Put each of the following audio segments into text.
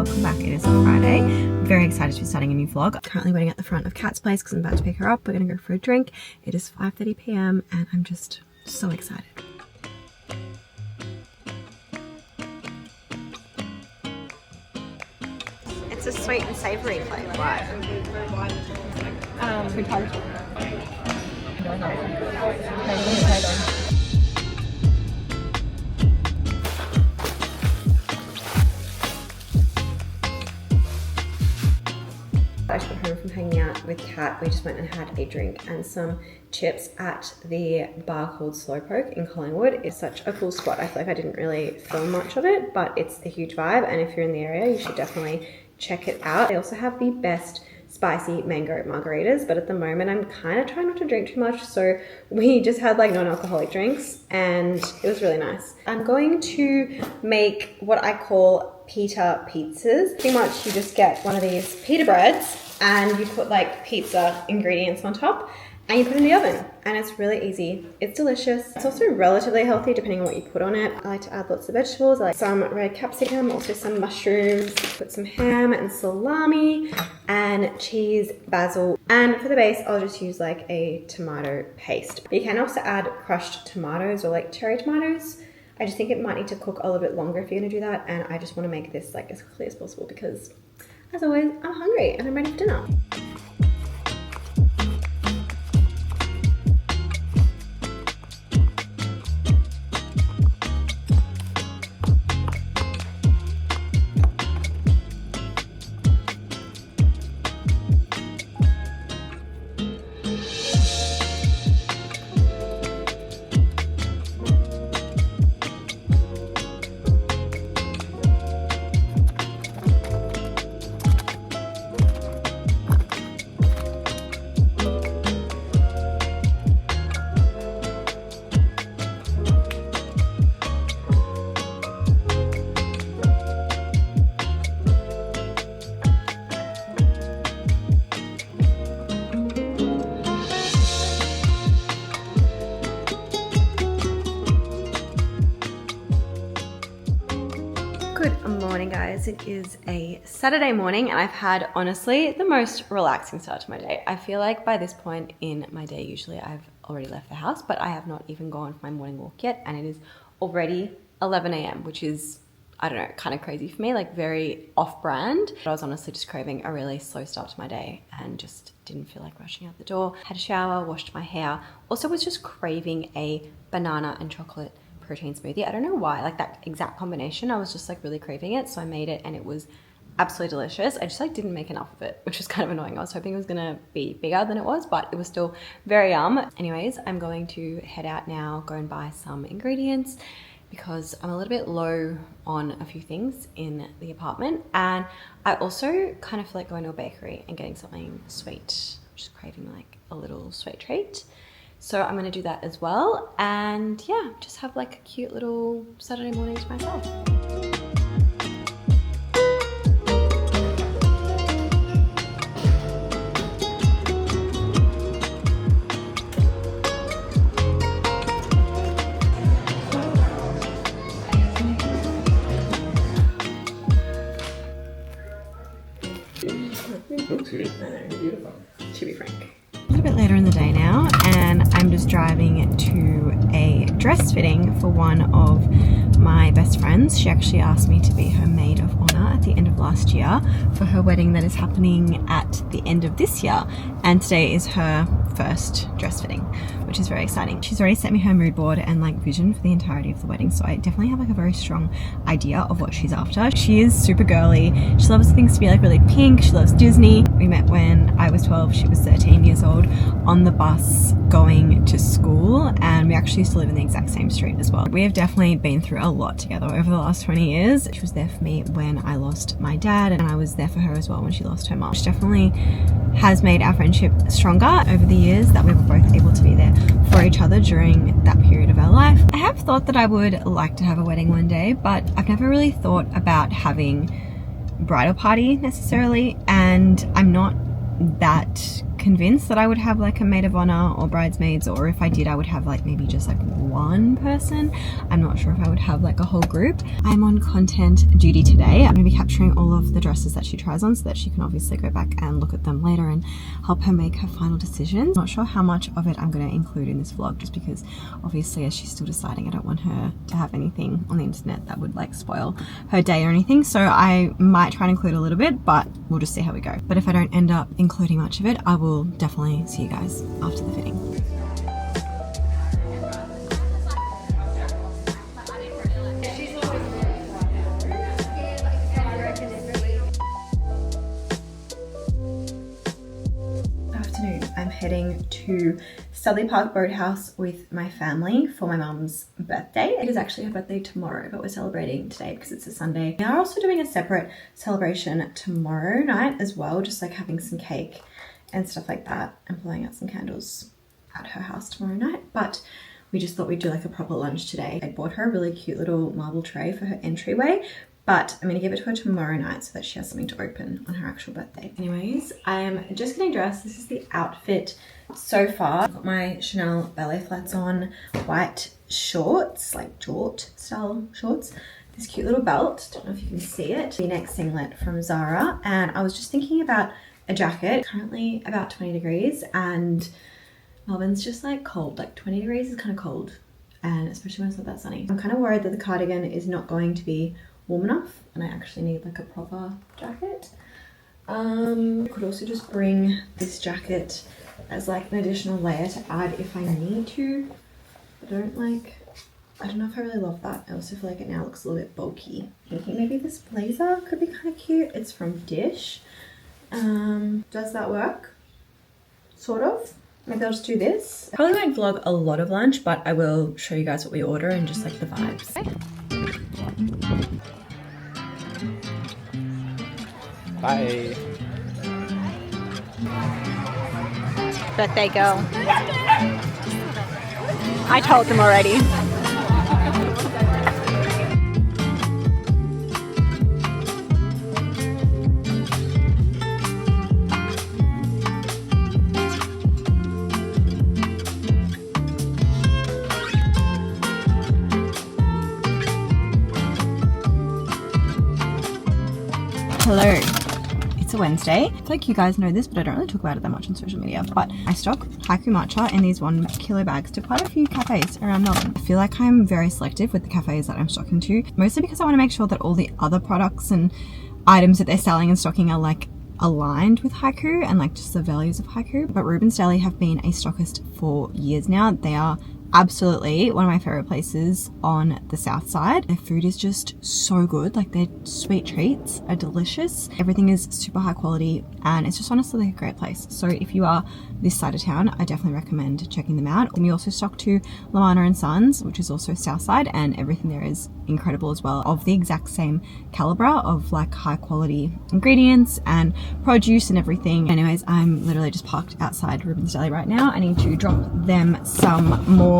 welcome back. It is a Friday. I'm very excited to be starting a new vlog. Currently waiting at the front of Kat's place because I'm about to pick her up. We're gonna go for a drink. It is 5:30 p.m. and I'm just so excited. It's a sweet and savoury flavour, right? Sweet potato. I just got home from hanging out with Kat. We just went and had a drink and some chips at the bar called Slowpoke in Collingwood. It's such a cool spot. I feel like I didn't really film much of it, but it's a huge vibe, and if you're in the area, you should definitely check it out. They also have the best spicy mango margaritas, but at the moment I'm kind of trying not to drink too much, so we just had like non-alcoholic drinks and it was really nice. I'm going to make what I call pita pizzas. Pretty much you just get one of these pita breads and you put like pizza ingredients on top and you put it in the oven, and it's really easy. It's delicious. It's also relatively healthy depending on what you put on it. I like to add lots of vegetables. I like some red capsicum, also some mushrooms, put some ham and salami and cheese, basil. And for the base, I'll just use like a tomato paste. But you can also add crushed tomatoes or like cherry tomatoes. I just think it might need to cook a little bit longer if you're gonna do that. And I just wanna make this like as quickly as possible because as always, I'm hungry and I'm ready for dinner. Good morning, guys. It is a Saturday morning and I've had honestly the most relaxing start to my day. I feel like by this point in my day usually I've already left the house, but I have not even gone for my morning walk yet, and it is already 11 a.m. which is, I don't know, kind of crazy for me, like very off-brand. I was honestly just craving a really slow start to my day and just didn't feel like rushing out the door. Had a shower, washed my hair. Also was just craving a banana and chocolate protein smoothie. I don't know why, like that exact combination, I was just like really craving it, so I made it and it was absolutely delicious. I just like didn't make enough of it, which was kind of annoying. I was hoping it was gonna be bigger than it was, but it was still very yum. Anyways, I'm going to head out now, go and buy some ingredients because I'm a little bit low on a few things in the apartment, and I also kind of feel like going to a bakery and getting something sweet. I'm just craving like a little sweet treat. So I'm gonna do that as well, and yeah, just have like a cute little Saturday morning to myself. Looks good. Beautiful. To be frank. A little bit later in the day now, and I'm just driving to a dress fitting for one of my best friends. She actually asked me to be her maid of honor at the end of last year for her wedding that is happening at the end of this year, and today is her first dress fitting, which is very exciting. She's already sent me her mood board and like vision for the entirety of the wedding, so I definitely have like a very strong idea of what she's after. She is super girly. She loves things to be like really pink. She loves Disney. We met when I was 12, she was 13 years old, on the bus going to school, and we actually used to live in the exact same street as well. We have definitely been through a lot together over the last 20 years. She was there for me when I lost my dad, and I was there for her as well when she lost her mom. She definitely has made our friendship stronger over the years that we were both able to be there for each other during that period of our life. I have thought that I would like to have a wedding one day, but I've never really thought about having a bridal party necessarily, and I'm not that convinced that I would have like a maid of honor or bridesmaids, or if I did I would have like maybe just like one person. I'm not sure if I would have like a whole group. I'm on content duty today. I'm going to be capturing all of the dresses that she tries on so that she can obviously go back and look at them later and help her make her final decisions. Not sure how much of it I'm going to include in this vlog, just because obviously as she's still deciding, I don't want her to have anything on the internet that would like spoil her day or anything. So I might try and include a little bit, but we'll just see how we go. But if I don't end up including much of it, I will definitely see you guys after the fitting. I'm heading to Studley Park Boathouse with my family for my mum's birthday. It is actually her birthday tomorrow, but we're celebrating today because it's a Sunday. We are also doing a separate celebration tomorrow night as well, just like having some cake and stuff like that and blowing out some candles at her house tomorrow night. But we just thought we'd do like a proper lunch today. I bought her a really cute little marble tray for her entryway, but I'm gonna give it to her tomorrow night so that she has something to open on her actual birthday. Anyways, I am just getting dressed. This is the outfit so far. I've got my Chanel ballet flats on, white shorts, like jort style shorts, this cute little belt, don't know if you can see it, the neck singlet from Zara, and I was just thinking about a jacket. Currently about 20 degrees and Melbourne's just like cold, like 20 degrees is kind of cold, and especially when it's not that sunny. I'm kind of worried that the cardigan is not going to be warm enough and I actually need like a proper jacket. I could also just bring this jacket as like an additional layer to add if I need to. I don't know if I really love that. I also feel like it now looks a little bit bulky. Thinking maybe this blazer could be kind of cute. It's from Dish. Does that work? Sort of. Maybe I'll just do this. Probably won't vlog a lot of lunch, but I will show you guys what we order and just like the vibes. Bye. Birthday girl. I told them already. Hello. It's a Wednesday. I feel like you guys know this, but I don't really talk about it that much on social media. But I stock haiku matcha in these 1 kilo bags to quite a few cafes around Melbourne. I feel like I'm very selective with the cafes that I'm stocking to, mostly because I want to make sure that all the other products and items that they're selling and stocking are like aligned with haiku and like just the values of haiku. But Reuben's Deli have been a stockist for years now. They are absolutely one of my favorite places on the south side. Their food is just so good. Like their sweet treats are delicious. Everything is super high quality and it's just honestly like a great place. So if you are this side of town, I definitely recommend checking them out. And we also stock to Lamana and Sons, which is also south side, and everything there is incredible as well, of the exact same caliber of like high quality ingredients and produce and everything. Anyways, I'm literally just parked outside Reuben's Deli right now. I need to drop them some more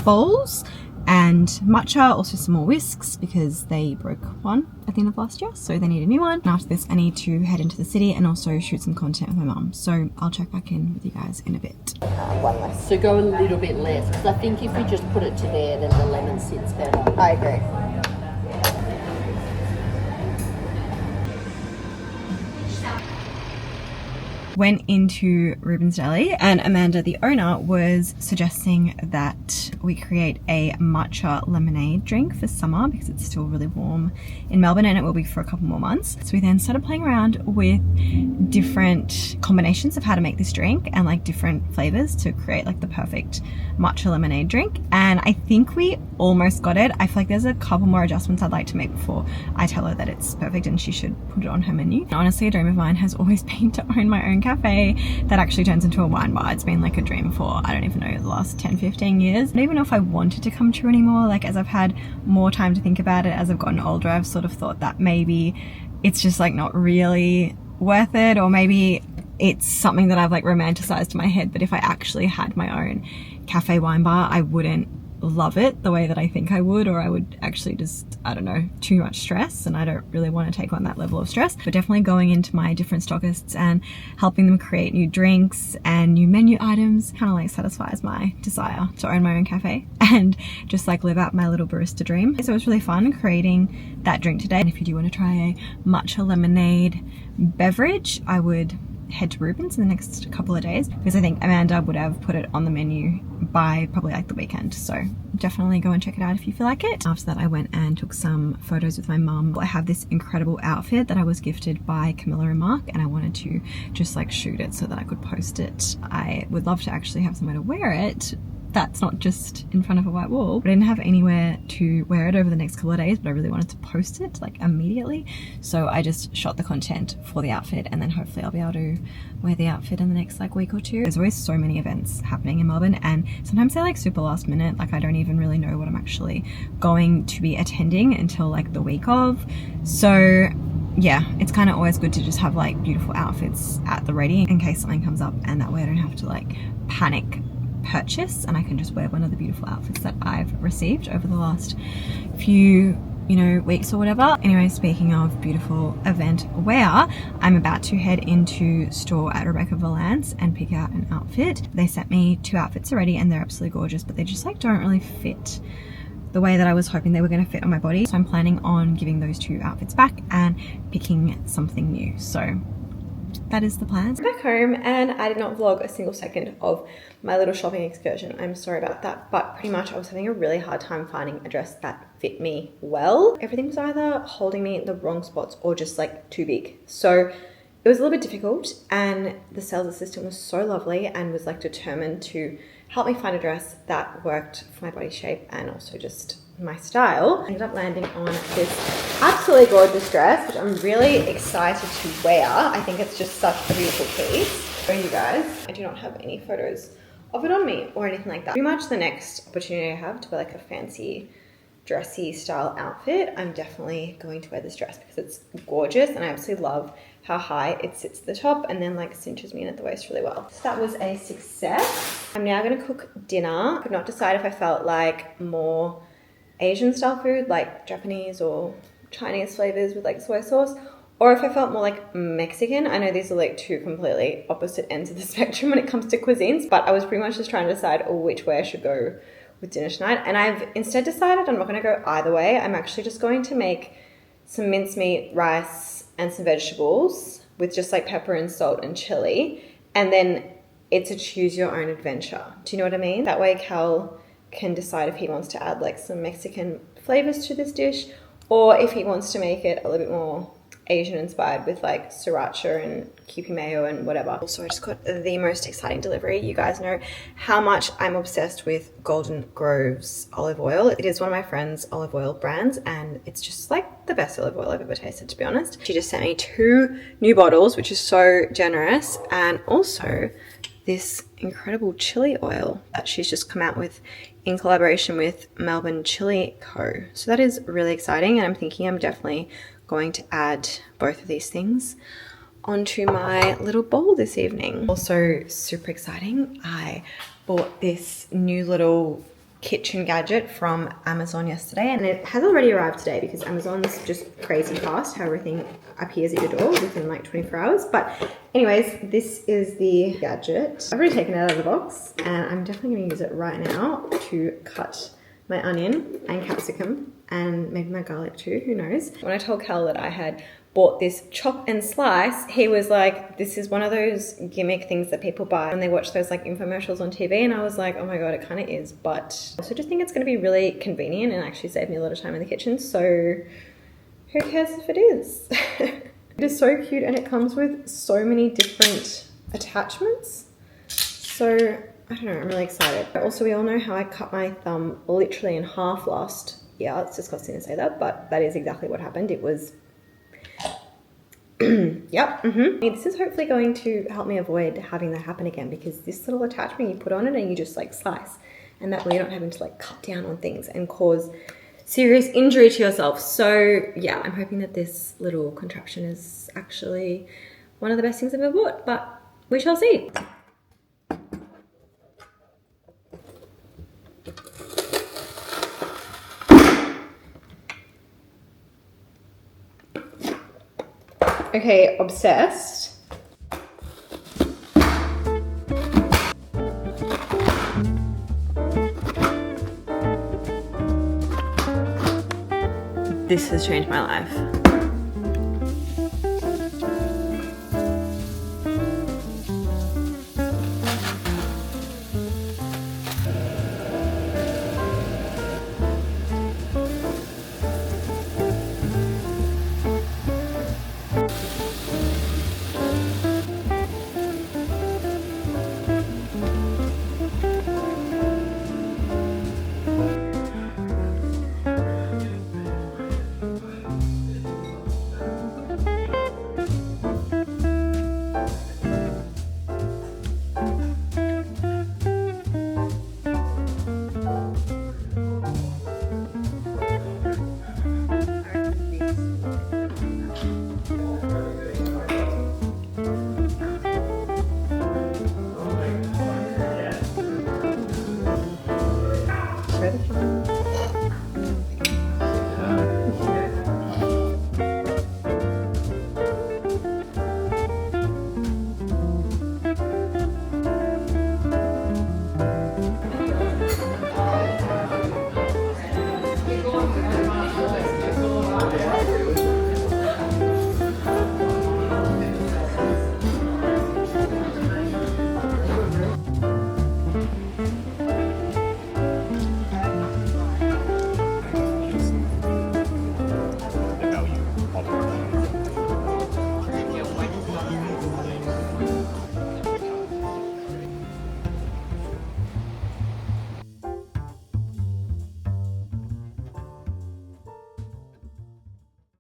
bowls and matcha, also some more whisks because they broke one at the end of last year, so they need a new one. And after this I need to head into the city and also shoot some content with my mum, so I'll check back in with you guys in a bit. One less. So go a little bit less, because I think if we just put it to there, then the lemon sits better. I agree. Went into Reuben's Deli and Amanda, the owner, was suggesting that we create a matcha lemonade drink for summer because it's still really warm in Melbourne and it will be for a couple more months. So we then started playing around with different combinations of how to make this drink and like different flavors to create like the perfect matcha lemonade drink, and I think we almost got it. I feel like there's a couple more adjustments I'd like to make before I tell her that it's perfect and she should put it on her menu. And honestly, a dream of mine has always been to own my own cafe that actually turns into a wine bar. It's been like a dream for, I don't even know, the last 10-15 years. I don't even know if I wanted to come true anymore. Like as I've had more time to think about it, as I've gotten older, I've sort of thought that maybe it's just like not really worth it, or maybe it's something that I've like romanticized in my head, but if I actually had my own cafe wine bar, I wouldn't love it the way that I think I would, or I would actually just, I don't know, too much stress, and I don't really want to take on that level of stress. But definitely going into my different stockists and helping them create new drinks and new menu items kind of like satisfies my desire to own my own cafe and just like live out my little barista dream. So it was really fun creating that drink today. And if you do want to try a matcha lemonade beverage, I would head to Reuben's in the next couple of days, because I think Amanda would have put it on the menu by probably like the weekend. So definitely go and check it out if you feel like it. After that, I went and took some photos with my mum. I have this incredible outfit that I was gifted by Camilla and Mark, and I wanted to just like shoot it so that I could post it. I would love to actually have somewhere to wear it that's not just in front of a white wall. But I didn't have anywhere to wear it over the next couple of days, but I really wanted to post it like immediately. So I just shot the content for the outfit, and then hopefully I'll be able to wear the outfit in the next like week or two. There's always so many events happening in Melbourne, and sometimes they're like super last minute. Like I don't even really know what I'm actually going to be attending until like the week of. So yeah, it's kind of always good to just have like beautiful outfits at the ready in case something comes up, and that way I don't have to like panic purchase, and I can just wear one of the beautiful outfits that I've received over the last few, you know, weeks or whatever. Anyway, speaking of beautiful event wear, I'm about to head into store at Rebecca Valance and pick out an outfit. They sent me 2 outfits already, and they're absolutely gorgeous, but they just like don't really fit the way that I was hoping they were going to fit on my body. So I'm planning on giving those 2 outfits back and picking something new. So that is the plan. Back home, and I did not vlog a single second of my little shopping excursion. I'm sorry about that, but pretty much I was having a really hard time finding a dress that fit me well. Everything was either holding me in the wrong spots or just like too big. So it was a little bit difficult, and the sales assistant was so lovely and was like determined to help me find a dress that worked for my body shape and also just my style. I ended up landing on this absolutely gorgeous dress, which I'm really excited to wear. I think it's just such a beautiful piece. For you guys, I do not have any photos of it on me or anything like that. Pretty much the next opportunity I have to wear like a fancy dressy style outfit, I'm definitely going to wear this dress because it's gorgeous, and I absolutely love how high it sits at the top and then like cinches me in at the waist really well. So that was a success. I'm now going to cook dinner. I could not decide if I felt like more Asian style food like Japanese or Chinese flavors with like soy sauce, or if I felt more like Mexican. I know these are like 2 completely opposite ends of the spectrum when it comes to cuisines, but I was pretty much just trying to decide which way I should go with dinner tonight, and I've instead decided I'm not going to go either way. I'm actually just going to make some mincemeat, rice, and some vegetables with just like pepper and salt and chili, and then it's a choose your own adventure. Do you know what I mean? That way Cal can decide if he wants to add like some Mexican flavors to this dish, or if he wants to make it a little bit more Asian inspired with like sriracha and Kewpie mayo and whatever. Also, I just got the most exciting delivery. You guys know how much I'm obsessed with Golden Grove's olive oil. It is one of my friend's olive oil brands, and it's just like the best olive oil I've ever tasted, to be honest. She just sent me 2 new bottles, which is so generous, and also this incredible chili oil that she's just come out with in collaboration with Melbourne Chili Co. So that is really exciting, and I'm thinking I'm definitely going to add both of these things onto my little bowl this evening. Also super exciting, I bought this new little kitchen gadget from Amazon yesterday, and it has already arrived today because Amazon's just crazy fast how everything appears at your door within like 24 hours. But anyways, this is the gadget. I've already taken it out of the box, and I'm definitely going to use it right now to cut my onion and capsicum and maybe my garlic too, who knows. When I told Cal that I had bought this chop and slice, he was like, this is one of those gimmick things that people buy when they watch those like infomercials on TV, and I was like, oh my god, it kind of is, but I also just think it's going to be really convenient and actually save me a lot of time in the kitchen, so who cares if it is? It is so cute, and it comes with so many different attachments, so I don't know, I'm really excited. Also, we all know how I cut my thumb literally in half last year. It's disgusting to say that, but that is exactly what happened. It was yep. This is hopefully going to help me avoid having that happen again, because this little attachment, you put on it and you just like slice, and that way you're not having to like cut down on things and cause serious injury to yourself. So yeah, I'm hoping that this little contraption is actually one of the best things I've ever bought, but we shall see. Okay, obsessed. This has changed my life.